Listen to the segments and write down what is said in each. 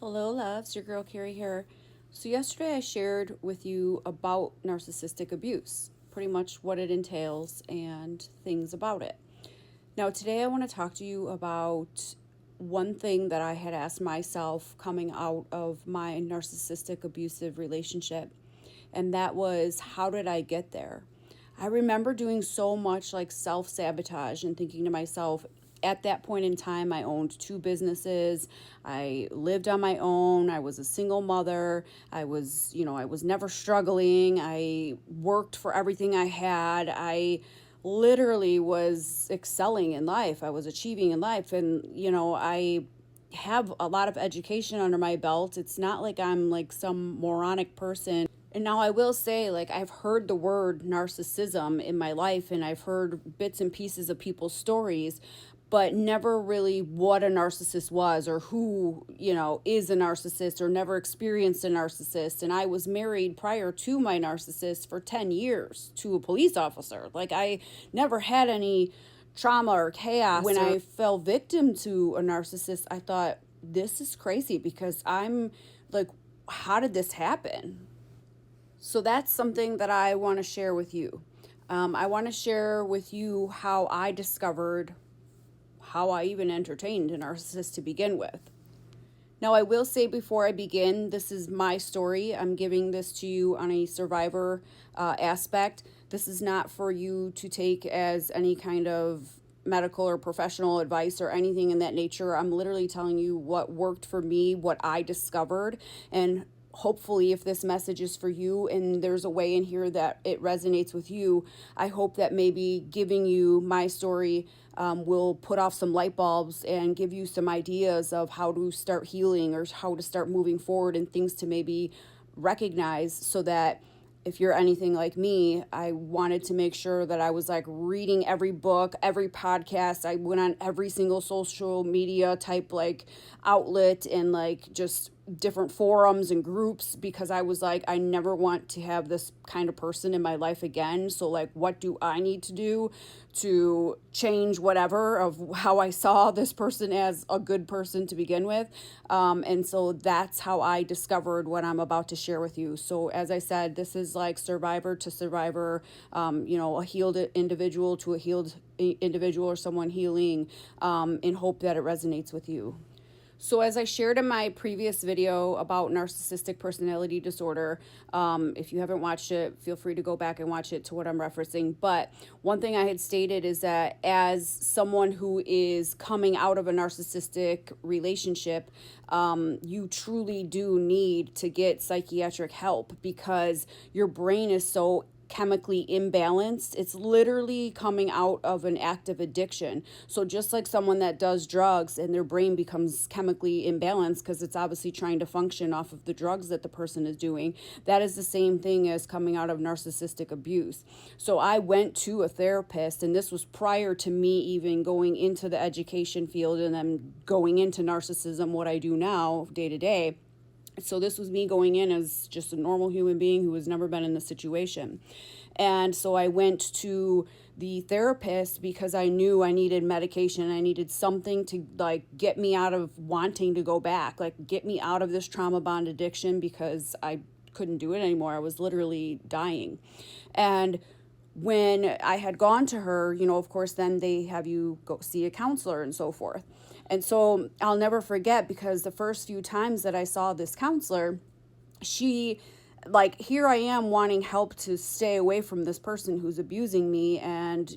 Hello, loves. Your girl Carrie here. So, yesterday I shared with you about narcissistic abuse, pretty much what it entails and things about it. Now, today I want to talk to you about one thing that I had asked myself coming out of my narcissistic abusive relationship, and that was, how did I get there? I remember doing so much like self sabotage and thinking to myself, at that point in time, I owned two businesses. I lived on my own. I was a single mother. I was never struggling. I worked for everything I had. I literally was excelling in life. I was achieving in life. And, I have a lot of education under my belt. It's not like I'm like some moronic person. And now I will say, like, I've heard the word narcissism in my life, and I've heard bits and pieces of people's stories, but never really what a narcissist was or who, is a narcissist, or never experienced a narcissist. And I was married prior to my narcissist for 10 years to a police officer. Like, I never had any trauma or chaos. When I fell victim to a narcissist, I thought, this is crazy, because I'm like, how did this happen? So that's something that I want to share with you. I want to share with you how I discovered how I even entertained a narcissist to begin with. Now, I will say before I begin, this is my story. I'm giving this to you on a survivor aspect. This is not for you to take as any kind of medical or professional advice or anything in that nature. I'm literally telling you what worked for me, what I discovered, and hopefully if this message is for you and there's a way in here that it resonates with you, I hope that maybe giving you my story will put off some light bulbs and give you some ideas of how to start healing or how to start moving forward, and things to maybe recognize, so that if you're anything like me, I wanted to make sure that I was like reading every book, every podcast. I went on every single social media type like outlet and like just different forums and groups, because I was like, I never want to have this kind of person in my life again. So like, what do I need to do to change whatever of how I saw this person as a good person to begin with? And so that's how I discovered what I'm about to share with you. So as I said, this is like survivor to survivor, a healed individual to a healed individual, or someone healing, in hope that it resonates with you. So as I shared in my previous video about narcissistic personality disorder, if you haven't watched it, feel free to go back and watch it to what I'm referencing. But one thing I had stated is that as someone who is coming out of a narcissistic relationship, you truly do need to get psychiatric help, because your brain is so chemically imbalanced. It's literally coming out of an active addiction. So just like someone that does drugs and their brain becomes chemically imbalanced because it's obviously trying to function off of the drugs that the person is doing, that is the same thing as coming out of narcissistic abuse. So I went to a therapist, and this was prior to me even going into the education field and then going into narcissism, what I do now day to day. So this was me going in as just a normal human being who has never been in this situation. And so I went to the therapist because I knew I needed medication. I needed something to like get me out of wanting to go back, like get me out of this trauma bond addiction, because I couldn't do it anymore. I was literally dying. And when I had gone to her, of course, then they have you go see a counselor and so forth. And so I'll never forget, because the first few times that I saw this counselor, she, like, here I am wanting help to stay away from this person who's abusing me, and,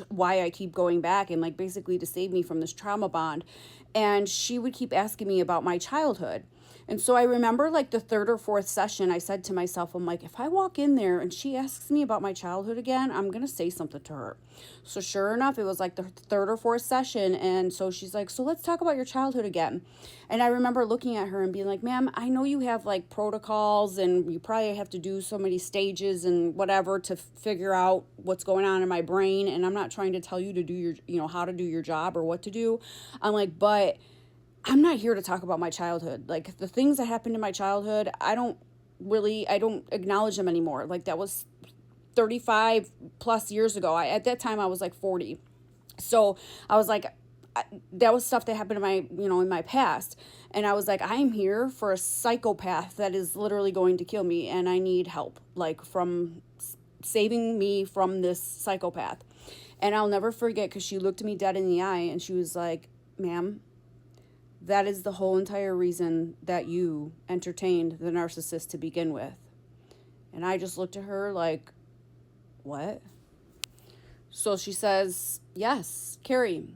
why I keep going back, and like basically to save me from this trauma bond. And she would keep asking me about my childhood. And so I remember like the third or fourth session, I said to myself, I'm like, if I walk in there and she asks me about my childhood again, I'm going to say something to her. So sure enough, it was like the third or fourth session. And so she's like, so let's talk about your childhood again. And I remember looking at her and being like, ma'am, I know you have like protocols and you probably have to do so many stages and whatever to figure out what's going on in my brain. And I'm not trying to tell you to do your, how to do your job or what to do. I'm like, but I'm not here to talk about my childhood. Like, the things that happened in my childhood, I don't acknowledge them anymore. Like, that was 35 plus years ago. At that time I was like 40. So I was like, that was stuff that happened in my, in my past. And I was like, I'm here for a psychopath that is literally going to kill me, and I need help, like from saving me from this psychopath. And I'll never forget, because she looked me dead in the eye and she was like, ma'am, that is the whole entire reason that you entertained the narcissist to begin with. And I just looked at her like, what? So she says, yes, Carrie,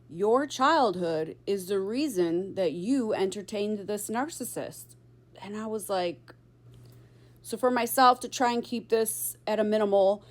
your childhood is the reason that you entertained this narcissist. And I was like, so for myself to try and keep this at a minimal,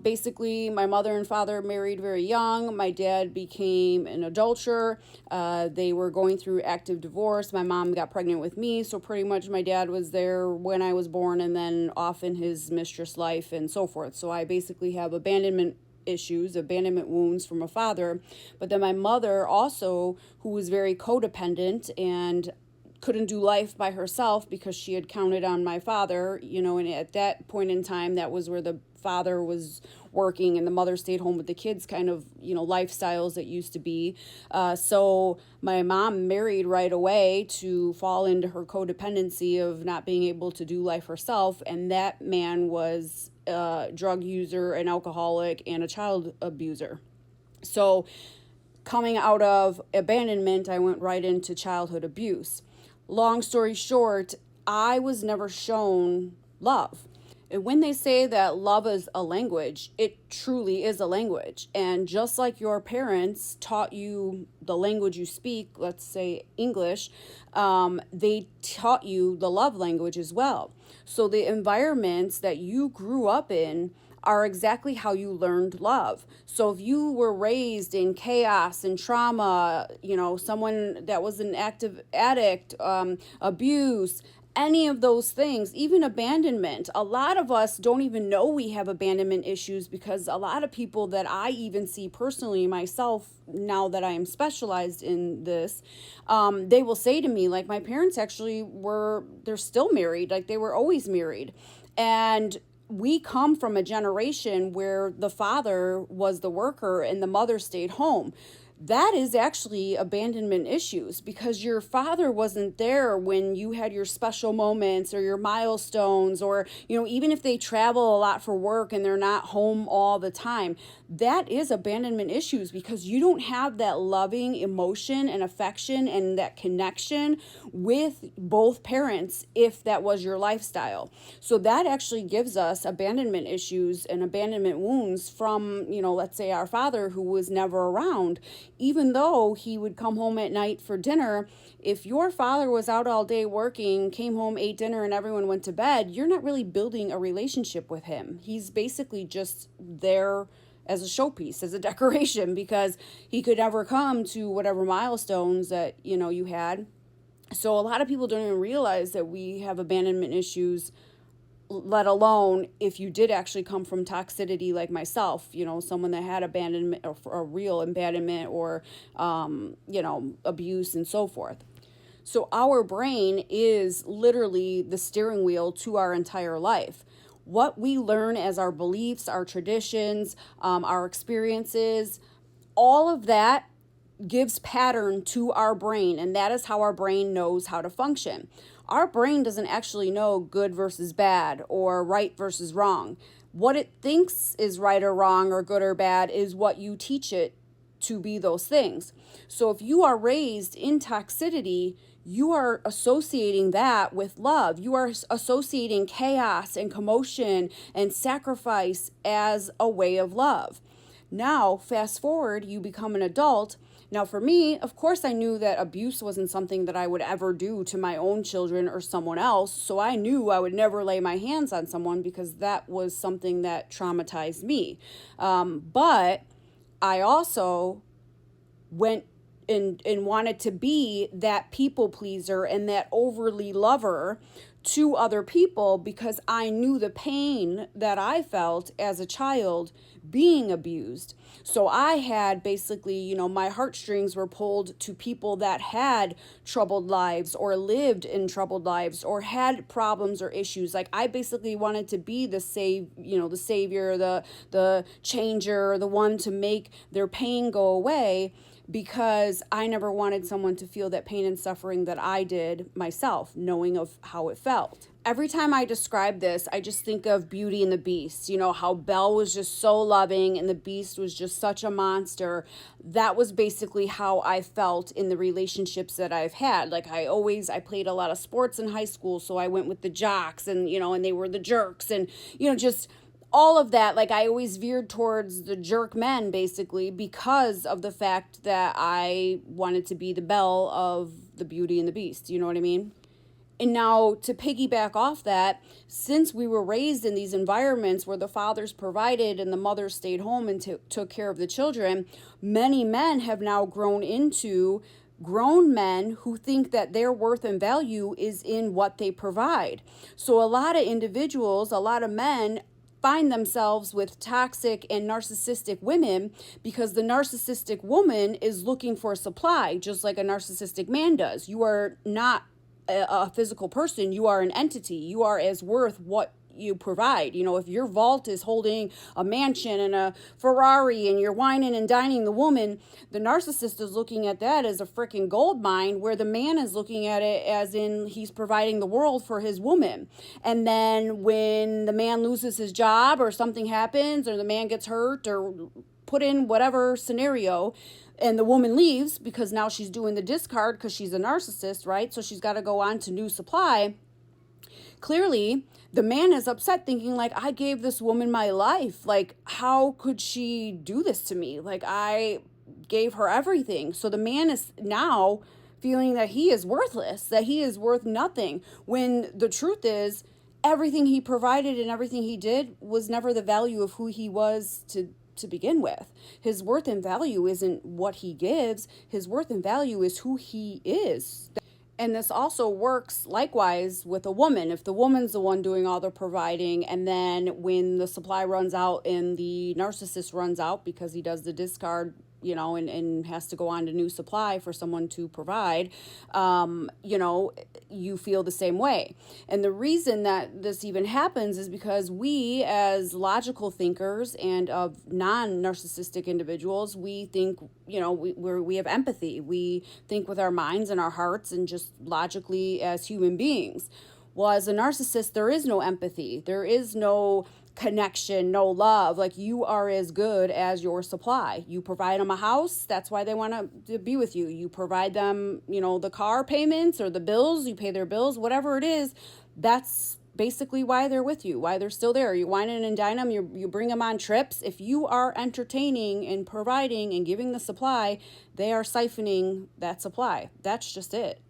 basically my mother and father married very young. My dad became an adulterer. They were going through active divorce. My mom got pregnant with me. So pretty much my dad was there when I was born and then off in his mistress life and so forth. So I basically have abandonment issues, abandonment wounds from a father. But then my mother also, who was very codependent and couldn't do life by herself because she had counted on my father, and at that point in time, that was where the father was working and the mother stayed home with the kids, kind of, lifestyles that used to be. So my mom married right away to fall into her codependency of not being able to do life herself. And that man was a drug user, an alcoholic, and a child abuser. So coming out of abandonment, I went right into childhood abuse. Long story short, I was never shown love. And when they say that love is a language, it truly is a language. And just like your parents taught you the language you speak, let's say English, they taught you the love language as well. So the environments that you grew up in are exactly how you learned love. So if you were raised in chaos and trauma, someone that was an active addict, abuse, any of those things, even abandonment. A lot of us don't even know we have abandonment issues because a lot of people that I even see personally myself, now that I am specialized in this, they will say to me, like, my parents actually they're still married, like they were always married. And we come from a generation where the father was the worker and the mother stayed home. That is actually abandonment issues because your father wasn't there when you had your special moments or your milestones, or, even if they travel a lot for work and they're not home all the time. That is abandonment issues because you don't have that loving emotion and affection and that connection with both parents if that was your lifestyle. So that actually gives us abandonment issues and abandonment wounds from, let's say our father who was never around. Even though he would come home at night for dinner, if your father was out all day working, came home, ate dinner, and everyone went to bed, you're not really building a relationship with him. He's basically just there as a showpiece, as a decoration, because he could never come to whatever milestones that, you had. So a lot of people don't even realize that we have abandonment issues, let alone if you did actually come from toxicity like myself, someone that had abandonment or a real abandonment or, abuse and so forth. So our brain is literally the steering wheel to our entire life. What we learn as our beliefs, our traditions, our experiences, all of that gives pattern to our brain, and that is how our brain knows how to function. Our brain doesn't actually know good versus bad or right versus wrong. What it thinks is right or wrong or good or bad is what you teach it to be those things. So if you are raised in toxicity, you are associating that with love. You are associating chaos and commotion and sacrifice as a way of love. Now, fast forward, you become an adult. Now, for me, of course, I knew that abuse wasn't something that I would ever do to my own children or someone else. So I knew I would never lay my hands on someone because that was something that traumatized me. But I also went and wanted to be that people pleaser and that overly lover to other people because I knew the pain that I felt as a child being abused. So I had basically, my heartstrings were pulled to people that had troubled lives or lived in troubled lives or had problems or issues. Like I basically wanted to be the savior, the changer, the one to make their pain go away. because I never wanted someone to feel that pain and suffering that I did myself, knowing of how it felt. Every time I describe this, I just think of Beauty and the Beast. You know, how Belle was just so loving and the Beast was just such a monster. That was basically how I felt in the relationships that I've had. Like I played a lot of sports in high school, so I went with the jocks and, and they were the jerks and, just all of that. Like I always veered towards the jerk men basically because of the fact that I wanted to be the Belle of the Beauty and the Beast. You know what I mean? And now to piggyback off that, since we were raised in these environments where the fathers provided and the mothers stayed home and took care of the children, many men have now grown into grown men who think that their worth and value is in what they provide. So a lot of individuals, a lot of men find themselves with toxic and narcissistic women because the narcissistic woman is looking for supply, just like a narcissistic man does. You are not a physical person. You are an entity. You are as worth what you provide. If your vault is holding a mansion and a Ferrari and you're whining and dining the woman, the narcissist is looking at that as a freaking gold mine, where the man is looking at it as in he's providing the world for his woman. And then when the man loses his job or something happens or the man gets hurt or put in whatever scenario, and the woman leaves because now she's doing the discard because she's a narcissist, right? So she's got to go on to new supply. Clearly, the man is upset thinking like, I gave this woman my life. Like, how could she do this to me? Like, I gave her everything. So the man is now feeling that he is worthless, that he is worth nothing. When the truth is, everything he provided and everything he did was never the value of who he was to begin with. His worth and value isn't what he gives. His worth and value is who he is. And this also works likewise with a woman. If the woman's the one doing all the providing, and then when the supply runs out and the narcissist runs out because he does the discard, and has to go on to new supply for someone to provide, you feel the same way. And the reason that this even happens is because we, as logical thinkers and of non-narcissistic individuals, we think, we have empathy. We think with our minds and our hearts and just logically as human beings. Well, as a narcissist, there is no empathy. There is no connection, no love. Like, you are as good as your supply. You provide them a house, that's why they want to be with you. You provide them, the car payments or the bills, you pay their bills, whatever it is, that's basically why they're with you, why they're still there. You wine and dine them, you bring them on trips. If you are entertaining and providing and giving the supply, they are siphoning that supply. That's just it.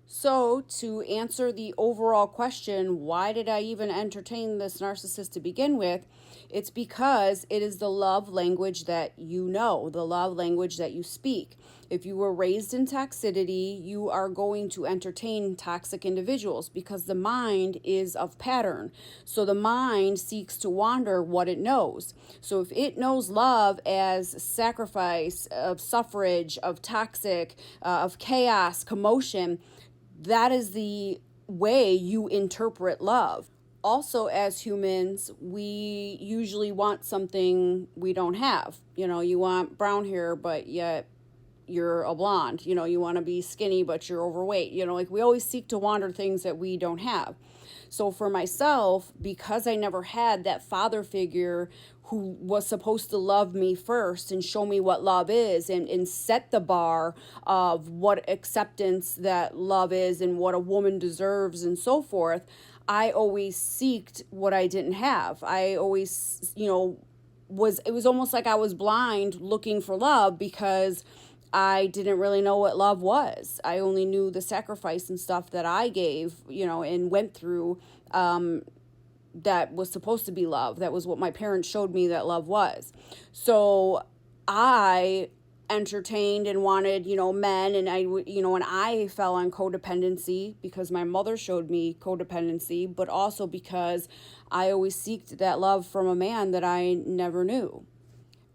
So to answer the overall question, why did I even entertain this narcissist to begin with? It's because it is the love language that you know, the love language that you speak. If you were raised in toxicity, you are going to entertain toxic individuals because the mind is of pattern. So the mind seeks to wander what it knows. So if it knows love as sacrifice, of suffrage, of toxic, of chaos, commotion, that is the way you interpret love. Also, as humans, we usually want something we don't have. You want brown hair, but yet you're a blonde. You want to be skinny, but you're overweight. Like, we always seek to wander things that we don't have. So for myself, because I never had that father figure who was supposed to love me first and show me what love is and set the bar of what acceptance that love is and what a woman deserves and so forth, I always seeked what I didn't have. I always, it was almost like I was blind looking for love because I didn't really know what love was. I only knew the sacrifice and stuff that I gave, and went through, that was supposed to be love. That was what my parents showed me that love was. So I entertained and wanted, men, and and I fell on codependency because my mother showed me codependency, but also because I always seeked that love from a man that I never knew.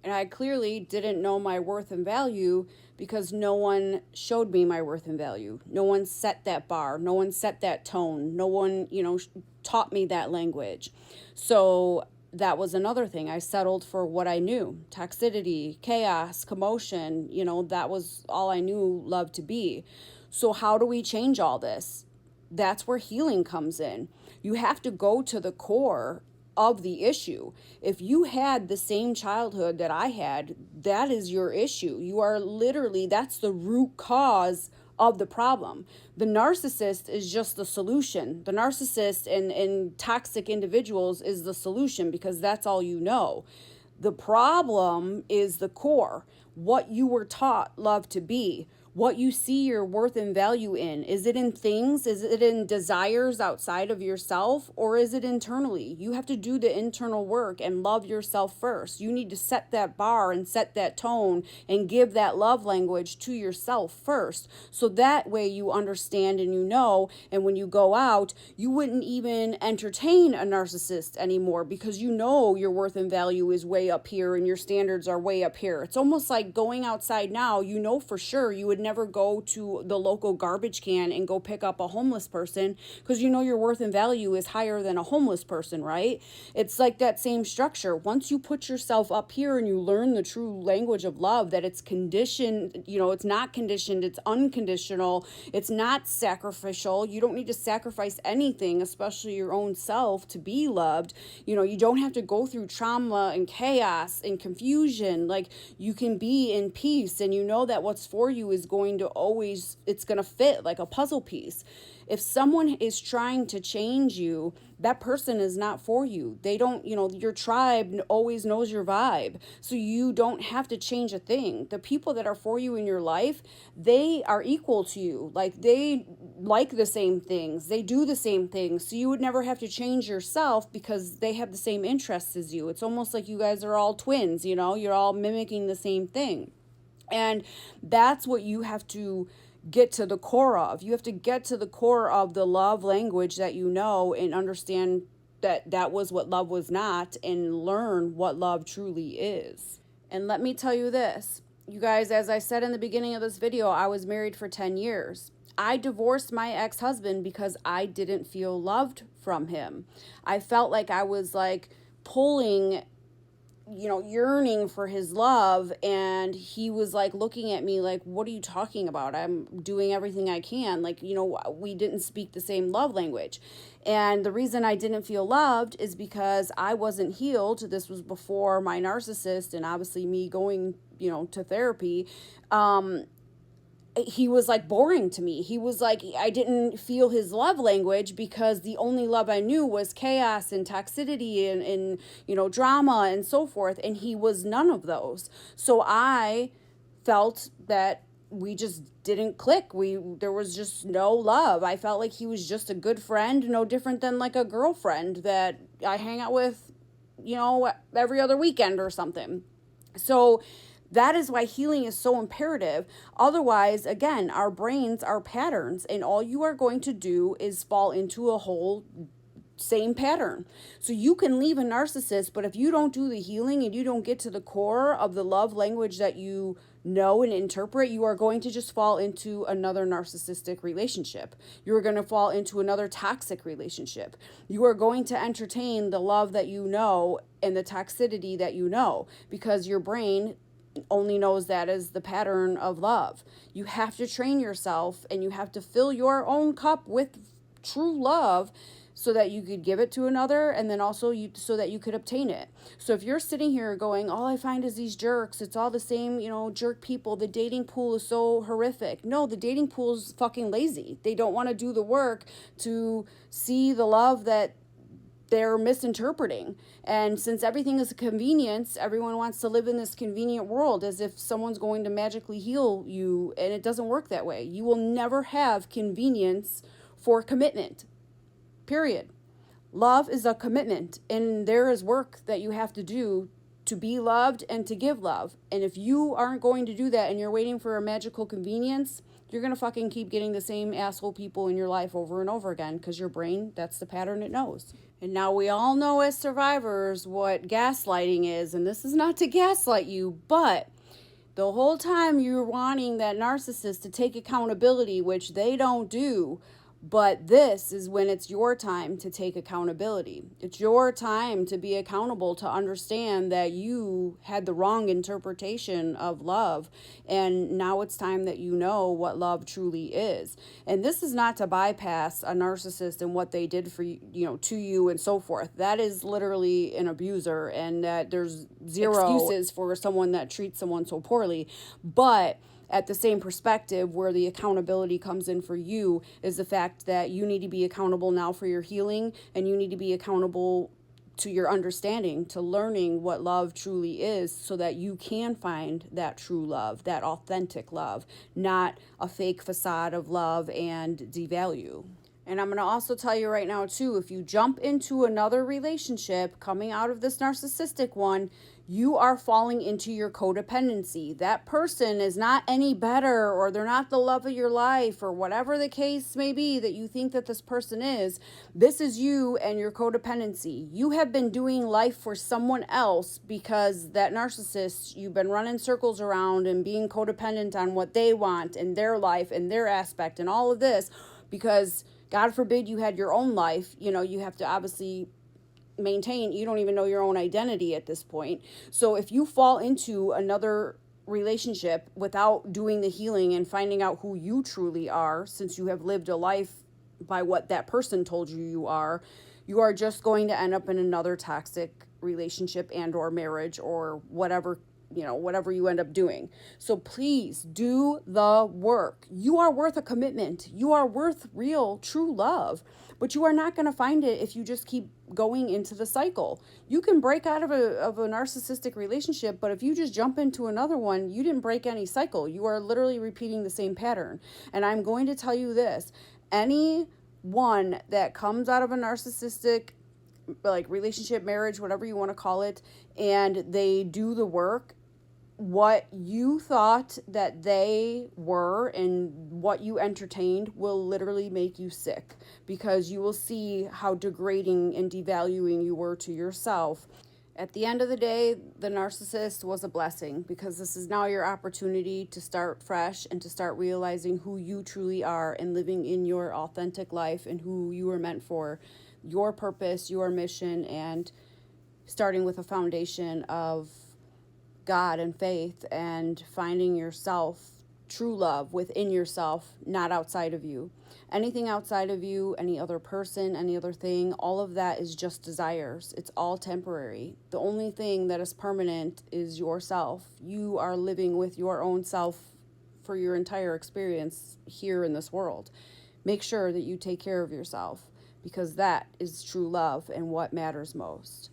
And I clearly didn't know my worth and value because no one showed me my worth and value. No one set that bar. No one set that tone. No one, taught me that language. So that was another thing. I settled for what I knew. Toxicity, chaos, commotion, that was all I knew love to be. So how do we change all this? That's where healing comes in. You have to go to the core of the issue. If you had the same childhood that I had, that is your issue. You are literally, that's the root cause of the problem. The narcissist is just the solution. The narcissist and toxic individuals is the solution because that's all you know. The problem is the core, what you were taught love to be, what you see your worth and value in. Is it in things? Is it in desires outside of yourself? Or is it internally? You have to do the internal work and love yourself first. You need to set that bar and set that tone and give that love language to yourself first. So that way you understand and you know, and when you go out, you wouldn't even entertain a narcissist anymore because you know your worth and value is way up here and your standards are way up here. It's almost like going outside now, you know for sure you would never go to the local garbage can and go pick up a homeless person because you know your worth and value is higher than a homeless person, right? It's like that same structure. Once you put yourself up here and you learn the true language of love, that it's conditioned, it's not conditioned, it's unconditional, it's not sacrificial. You don't need to sacrifice anything, especially your own self, to be loved. You don't have to go through trauma and chaos and confusion. Like, you can be in peace and you know that what's for you is going to always, it's going to fit like a puzzle piece. If someone is trying to change you, that person is not for you. They don't, your tribe always knows your vibe. So you don't have to change a thing. The people that are for you in your life, they are equal to you. Like, they like the same things. They do the same things. So you would never have to change yourself because they have the same interests as you. It's almost like you guys are all twins, you're all mimicking the same thing. And that's what you have to get to the core of. You have to get to the core of the love language that you know and understand that that was what love was not, and learn what love truly is. And let me tell you this, you guys, as I said in the beginning of this video, I was married for 10 years. I divorced my ex-husband because I didn't feel loved from him. I felt like I was like pulling, yearning for his love, and he was like looking at me like, what are you talking about? I'm doing everything I can. Like, we didn't speak the same love language. And the reason I didn't feel loved is because I wasn't healed. This was before my narcissist and obviously me going, to therapy. He was like boring to me. He was like, I didn't feel his love language because the only love I knew was chaos and toxicity and drama and so forth. And he was none of those. So I felt that we just didn't click. There was just no love. I felt like he was just a good friend, no different than like a girlfriend that I hang out with, every other weekend or something. So that is why healing is so imperative. Otherwise, again, our brains are patterns, and all you are going to do is fall into a whole same pattern. So you can leave a narcissist, but if you don't do the healing and you don't get to the core of the love language that you know and interpret, you are going to just fall into another narcissistic relationship. You are going to fall into another toxic relationship. You are going to entertain the love that you know and the toxicity that you know, because your brain only knows that as the pattern of love. You have to train yourself and you have to fill your own cup with true love so that you could give it to another, and then also so that you could obtain it. So if you're sitting here going, all I find is these jerks, it's all the same, jerk people, the dating pool is so horrific. No, the dating pool is fucking lazy. They don't want to do the work to see the love that they're misinterpreting. And since everything is a convenience, everyone wants to live in this convenient world as if someone's going to magically heal you, and it doesn't work that way. You will never have convenience for commitment. Period. Love is a commitment, and there is work that you have to do to be loved and to give love. And if you aren't going to do that and you're waiting for a magical convenience, you're going to fucking keep getting the same asshole people in your life over and over again, because your brain, that's the pattern it knows. And now we all know as survivors what gaslighting is, and this is not to gaslight you, but the whole time you're wanting that narcissist to take accountability, which they don't do, But this is when it's your time to take accountability. It's your time to be accountable, to understand that you had the wrong interpretation of love. And now it's time that you know what love truly is. And this is not to bypass a narcissist and what they did for you, to you and so forth. That is literally an abuser, and that there's zero excuses for someone that treats someone so poorly. But at the same perspective, where the accountability comes in for you is the fact that you need to be accountable now for your healing, and you need to be accountable to your understanding, to learning what love truly is, so that you can find that true love, that authentic love, not a fake facade of love and devalue. And I'm going to also tell you right now, too, if you jump into another relationship coming out of this narcissistic one, you are falling into your codependency. That person is not any better, or they're not the love of your life, or whatever the case may be that you think that this person is. This is you and your codependency. You have been doing life for someone else because that narcissist, you've been running circles around and being codependent on what they want and their life and their aspect and all of this, because God forbid you had your own life. You have to obviously maintain, you don't even know your own identity at this point. So if you fall into another relationship without doing the healing and finding out who you truly are, since you have lived a life by what that person told you are just going to end up in another toxic relationship and or marriage or whatever you end up doing. So please do the work. You are worth a commitment. You are worth real, true love. But you are not going to find it if you just keep going into the cycle. You can break out of a narcissistic relationship, but if you just jump into another one, you didn't break any cycle. You are literally repeating the same pattern. And I'm going to tell you this, any one that comes out of a narcissistic relationship, marriage, whatever you want to call it, and they do the work, what you thought that they were and what you entertained will literally make you sick, because you will see how degrading and devaluing you were to yourself. At the end of the day, the narcissist was a blessing, because this is now your opportunity to start fresh and to start realizing who you truly are and living in your authentic life and who you were meant for, your purpose, your mission, and starting with a foundation of God and faith, and finding yourself, true love within yourself, not outside of you. Anything outside of you, any other person, any other thing, all of that is just desires. It's all temporary. The only thing that is permanent is yourself. You are living with your own self for your entire experience here in this world. Make sure that you take care of yourself, because that is true love and what matters most.